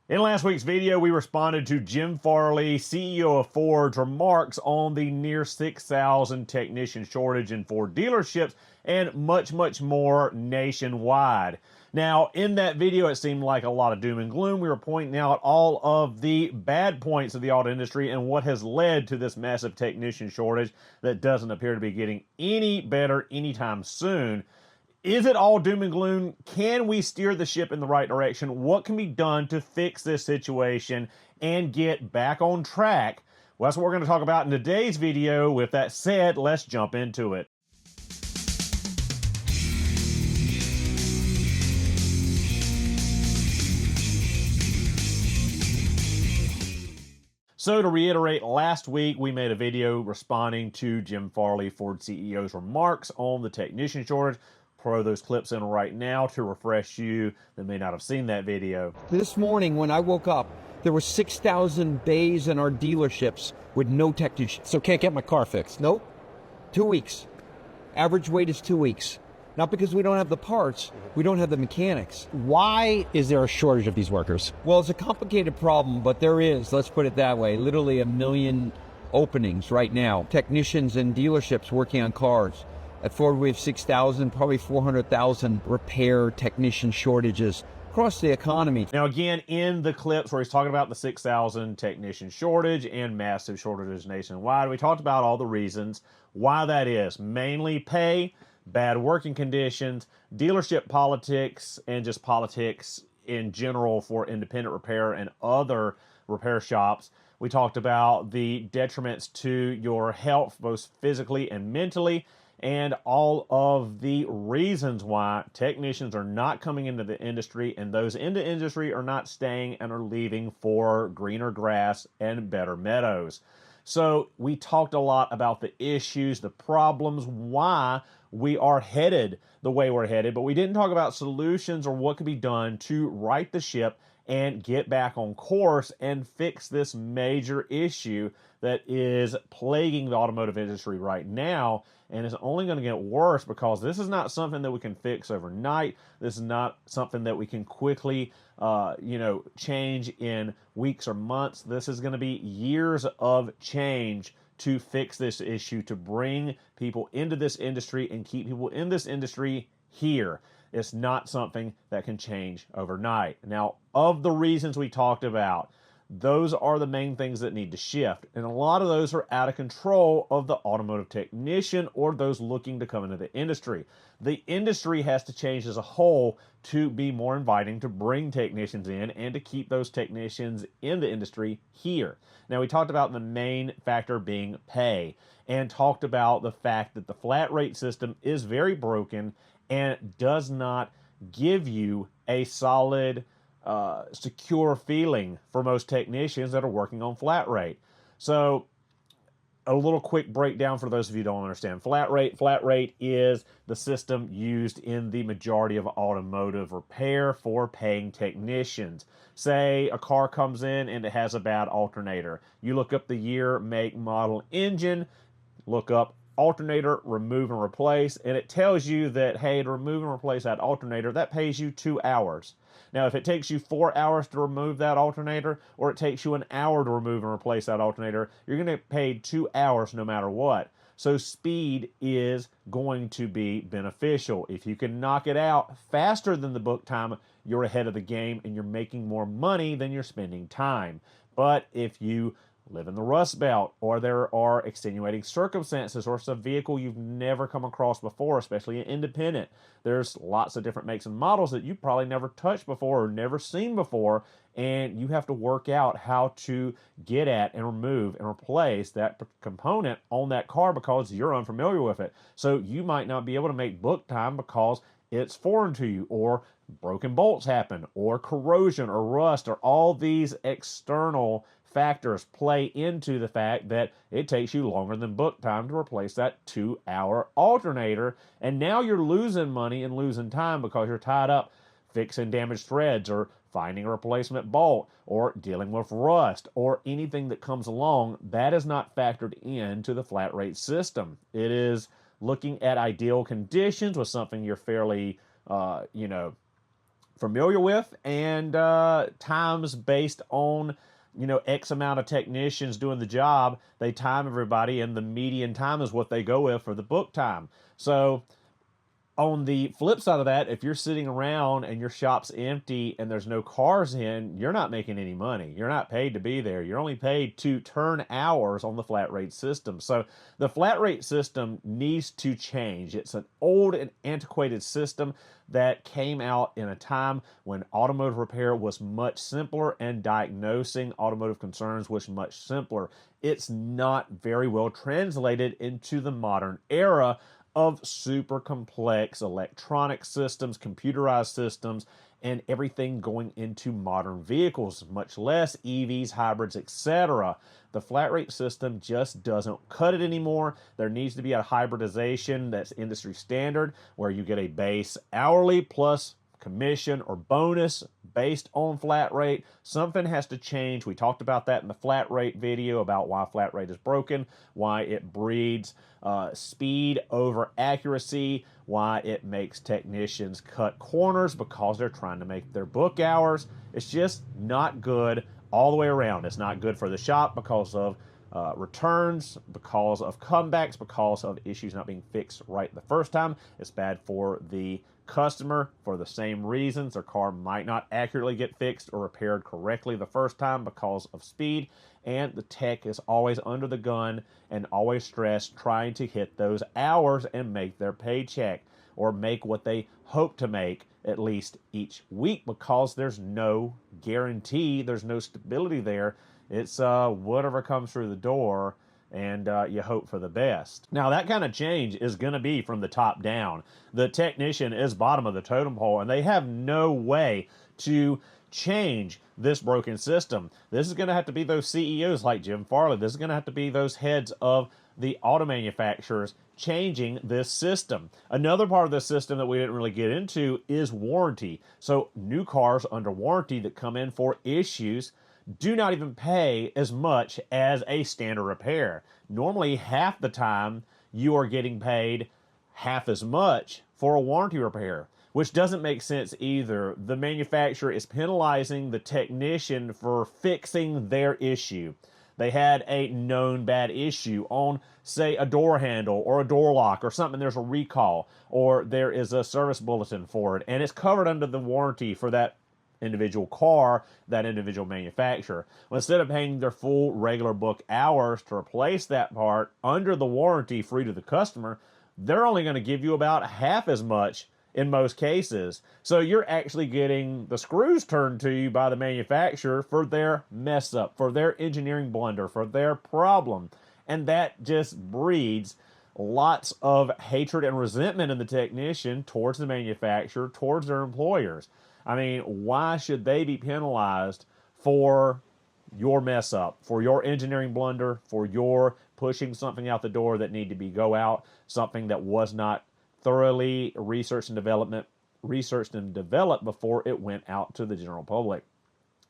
In last week's video, we responded to Jim Farley, CEO of Ford's remarks on the near 6,000 technician shortage in Ford dealerships and much more nationwide. Now, in that video, it seemed like a lot of doom and gloom. We were pointing out all of the bad points of the auto industry and what has led to this massive technician shortage that doesn't appear to be getting any better anytime soon. Is it all doom and gloom? Can we steer the ship in the right direction? What can be done to fix this situation and get back on track? Well, that's what we're going to talk about in today's video. With that said, let's jump into it. So to reiterate, last week we made a video responding to Jim Farley, Ford CEO's remarks on the technician shortage. Throw those clips in right now to refresh you that may not have seen that video. This morning when I woke up, there were 6,000 bays in our dealerships with no technicians. So can't get my car fixed? Nope. 2 weeks. Average wait is 2 weeks. Not because we don't have the parts, we don't have the mechanics. Why is there a shortage of these workers? Well, it's a complicated problem, but there is, let's put it that way, literally 1 million openings right now. Technicians in dealerships working on cars. At Ford, we have 6,000, probably 400,000 repair technician shortages across the economy. Now, again, in the clips where he's talking about the 6,000 technician shortage and massive shortages nationwide, we talked about all the reasons why that is. Mainly pay, bad working conditions, dealership politics, and just politics in general for independent repair and other repair shops. We talked about the detriments to your health, both physically and mentally, and all of the reasons why technicians are not coming into the industry, and those in the industry are not staying and are leaving for greener grass and better meadows. So we talked a lot about the issues, the problems, why we are headed the way we're headed, but we didn't talk about solutions or what could be done to right the ship and get back on course and fix this major issue that is plaguing the automotive industry right now, and it's only going to get worse because this is not something that we can fix overnight. This is not something that we can quickly change in weeks or months. This is going to be years of change to fix this issue, to bring people into this industry and keep people in this industry here. It's not something that can change overnight. Now, of the reasons we talked about, those are the main things that need to shift. And a lot of those are out of control of the automotive technician or those looking to come into the industry. The industry has to change as a whole to be more inviting, to bring technicians in and to keep those technicians in the industry here. Now, we talked about the main factor being pay and talked about the fact that the flat rate system is very broken and does not give you a solid secure feeling for most technicians that are working on flat rate. So a little quick breakdown for those of you who don't understand flat rate. Flat rate is the system used in the majority of automotive repair for paying technicians. Say a car comes in and it has a bad alternator. You look up the year, make, model, engine, look up alternator, remove and replace, and it tells you that, hey, to remove and replace that alternator, that pays you 2 hours. Now, if it takes you 4 hours to remove that alternator, or it takes you an hour to remove and replace that alternator, you're going to get paid 2 hours no matter what. So speed is going to be beneficial. If you can knock it out faster than the book time, you're ahead of the game and you're making more money than you're spending time. But if you live in the Rust Belt, or there are extenuating circumstances, or it's a vehicle you've never come across before, especially an independent. There's lots of different makes and models that you've probably never touched before or never seen before, and you have to work out how to get at and remove and replace that component on that car because you're unfamiliar with it. So you might not be able to make book time because it's foreign to you, or broken bolts happen, or corrosion or rust, or all these external factors play into the fact that it takes you longer than book time to replace that 2 hour alternator. And now you're losing money and losing time because you're tied up fixing damaged threads or finding a replacement bolt or dealing with rust or anything that comes along. That is not factored into the flat rate system. It is looking at ideal conditions with something you're fairly, familiar with, and times based on, you know, X amount of technicians doing the job. They time everybody, and the median time is what they go with for the book time. So on the flip side of that, if you're sitting around and your shop's empty and there's no cars in, you're not making any money. You're not paid to be there. You're only paid to turn hours on the flat rate system. So the flat rate system needs to change. It's an old and antiquated system that came out in a time when automotive repair was much simpler and diagnosing automotive concerns was much simpler. It's not very well translated into the modern era of super complex electronic systems, computerized systems, and everything going into modern vehicles, much less EVs, hybrids, etc. The flat rate system just doesn't cut it anymore. There needs to be a hybridization that's industry standard, where you get a base hourly plus commission or bonus based on flat rate. Something has to change. We talked about that in the flat rate video about why flat rate is broken, why it breeds speed over accuracy, why it makes technicians cut corners because they're trying to make their book hours. It's just not good all the way around. It's not good for the shop because of returns, because of comebacks, because of issues not being fixed right the first time. It's bad for the customer for the same reasons. Their car might not accurately get fixed or repaired correctly the first time because of speed, and the tech is always under the gun and always stressed trying to hit those hours and make their paycheck, or make what they hope to make at least each week, because there's no guarantee, there's no stability there. It's whatever comes through the door, and you hope for the best. Now, that kind of change is going to be from the top down. The technician is bottom of the totem pole, and they have no way to change this broken system. This is going to have to be those CEOs like Jim Farley. This is going to have to be those heads of the auto manufacturers changing this system. Another part of this system that we didn't really get into is warranty. So new cars under warranty that come in for issues do not even pay as much as a standard repair. Normally, half the time, you are getting paid half as much for a warranty repair, which doesn't make sense either. The manufacturer is penalizing the technician for fixing their issue. They had a known bad issue on, say, a door handle or a door lock or something. There's a recall, or there is a service bulletin for it, and it's covered under the warranty for that individual car, that individual manufacturer. Well, instead of paying their full regular book hours to replace that part under the warranty free to the customer, they're only going to give you about half as much in most cases. So you're actually getting the screws turned to you by the manufacturer for their mess up, for their engineering blunder, for their problem. And that just breeds lots of hatred and resentment in the technician towards the manufacturer, towards their employers. I mean, why should they be penalized for your mess up, for your engineering blunder, for your pushing something out the door that needed to go out, something that was not thoroughly researched and developed before it went out to the general public?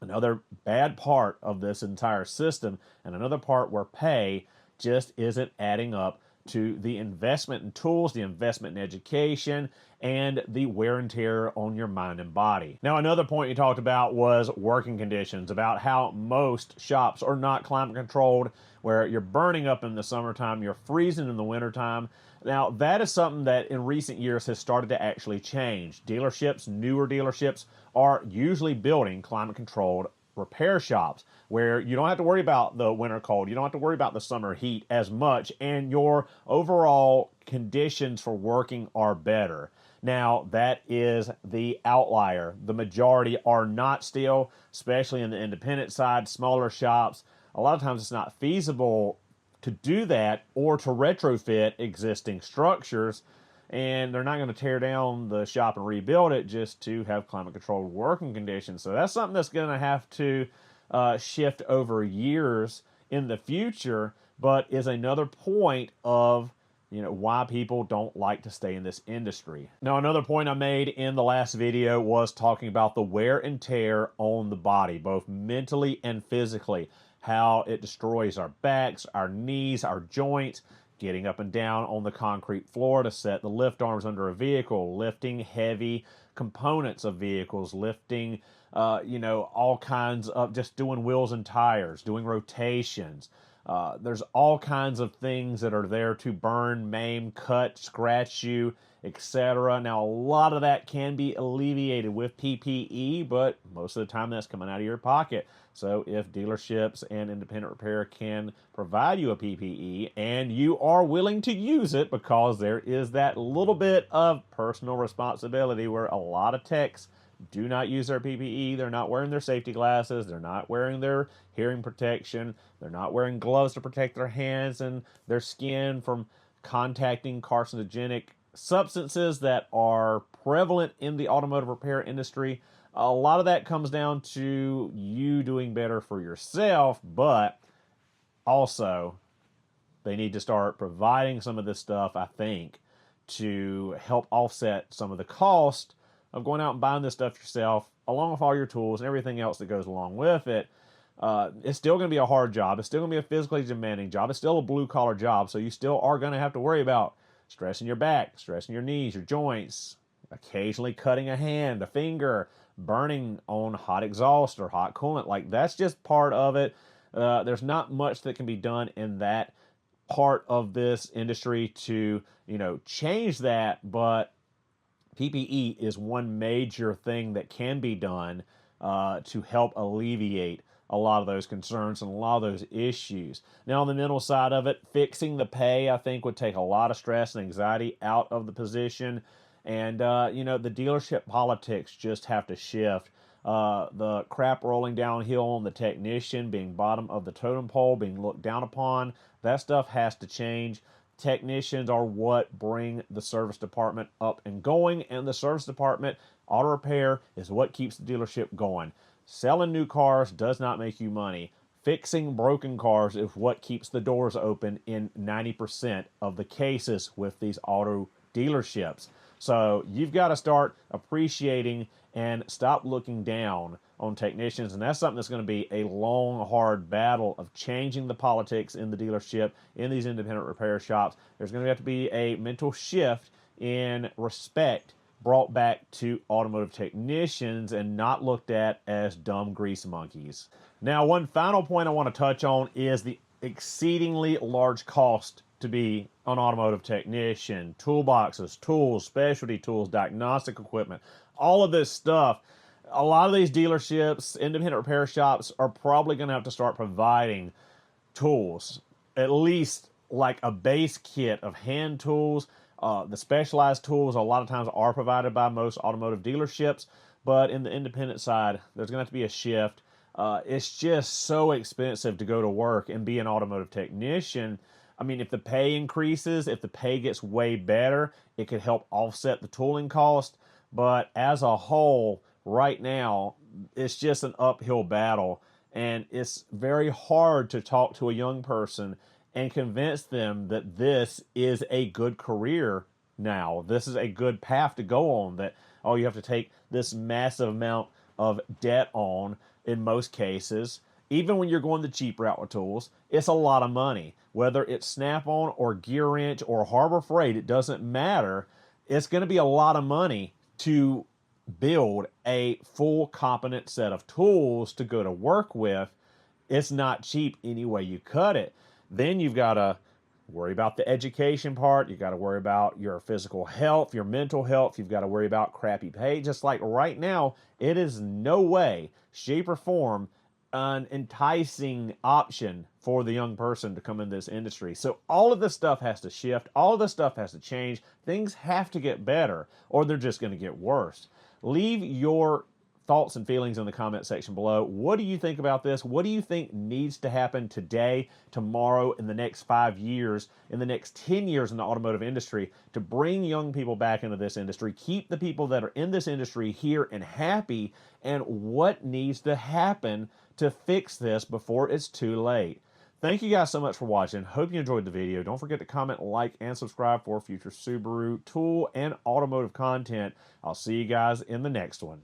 Another bad part of this entire system, and another part where pay just isn't adding up to the investment in tools, the investment in education, and the wear and tear on your mind and body. Now, another point you talked about was working conditions, about how most shops are not climate controlled, where you're burning up in the summertime, you're freezing in the wintertime. Now, that is something that in recent years has started to actually change. Dealerships, newer dealerships, are usually building climate controlled repair shops where you don't have to worry about the winter cold, you don't have to worry about the summer heat as much, and your overall conditions for working are better. Now, that is the outlier. The majority are not still, especially in the independent side, smaller shops. A lot of times it's not feasible to do that or to retrofit existing structures, and they're not going to tear down the shop and rebuild it just to have climate controlled working conditions. So that's something that's going to have to shift over years in the future, but is another point of why people don't like to stay in this industry. Now, another point I made in the last video was talking about the wear and tear on the body, both mentally and physically, how it destroys our backs, our knees, our joints, getting up and down on the concrete floor to set the lift arms under a vehicle, lifting heavy components of vehicles, lifting, all kinds of, just doing wheels and tires, doing rotations. There's all kinds of things that are there to burn, maim, cut, scratch you, etc. Now, a lot of that can be alleviated with PPE, but most of the time that's coming out of your pocket. So if dealerships and independent repair can provide you a PPE and you are willing to use it, because there is that little bit of personal responsibility where a lot of techs do not use their PPE. They're not wearing their safety glasses. They're not wearing their hearing protection. They're not wearing gloves to protect their hands and their skin from contacting carcinogenic substances that are prevalent in the automotive repair industry. A lot of that comes down to you doing better for yourself, but also they need to start providing some of this stuff, I think, to help offset some of the cost of going out and buying this stuff yourself, along with all your tools and everything else that goes along with it. It's still going to be a hard job. It's still going to be a physically demanding job. It's still a blue-collar job, so you still are going to have to worry about stressing your back, stressing your knees, your joints, occasionally cutting a hand, a finger, burning on hot exhaust or hot coolant. Like, that's just part of it. There's not much that can be done in that part of this industry to, change that, but PPE is one major thing that can be done to help alleviate a lot of those concerns and a lot of those issues. Now, on the mental side of it, fixing the pay, I think, would take a lot of stress and anxiety out of the position. And, the dealership politics just have to shift. The crap rolling downhill on the technician, being bottom of the totem pole, being looked down upon, that stuff has to change. Technicians are what bring the service department up and going, and the service department, auto repair, is what keeps the dealership going. Selling new cars does not make you money. Fixing broken cars is what keeps the doors open in 90% of the cases with these auto dealerships. So you've got to start appreciating and stop looking down on technicians. And that's something that's going to be a long, hard battle of changing the politics in the dealership, in these independent repair shops. There's going to have to be a mental shift in respect brought back to automotive technicians and not looked at as dumb grease monkeys. Now, one final point I want to touch on is the exceedingly large cost to be an automotive technician. Toolboxes, tools, specialty tools, diagnostic equipment, all of this stuff. A lot of these dealerships, independent repair shops, are probably going to have to start providing tools, at least like a base kit of hand tools. The specialized tools a lot of times are provided by most automotive dealerships, but in the independent side, there's going to have to be a shift. It's just so expensive to go to work and be an automotive technician. I mean, if the pay increases, if the pay gets way better, it could help offset the tooling cost. But as a whole, right now, it's just an uphill battle. And it's very hard to talk to a young person and convince them that this is a good career now. This is a good path to go on, that, oh, you have to take this massive amount of debt on in most cases. Even when you're going the cheap route with tools, it's a lot of money. Whether it's Snap-on or Gear Wrench or Harbor Freight, it doesn't matter. It's going to be a lot of money to build a full competent set of tools to go to work with. It's not cheap any way you cut it. Then you've got to worry about the education part. You've got to worry about your physical health, your mental health. You've got to worry about crappy pay. Just like right now, it is no way, shape, or form an enticing option for the young person to come in this industry. So all of this stuff has to shift. All of this stuff has to change. Things have to get better, or they're just going to get worse. Leave your thoughts and feelings in the comment section below. What do you think about this? What do you think needs to happen today, tomorrow, in the next 5 years, in the next 10 years in the automotive industry to bring young people back into this industry, keep the people that are in this industry here and happy, and what needs to happen to fix this before it's too late? Thank you guys so much for watching. Hope you enjoyed the video. Don't forget to comment, like, and subscribe for future Subaru tool and automotive content. I'll see you guys in the next one.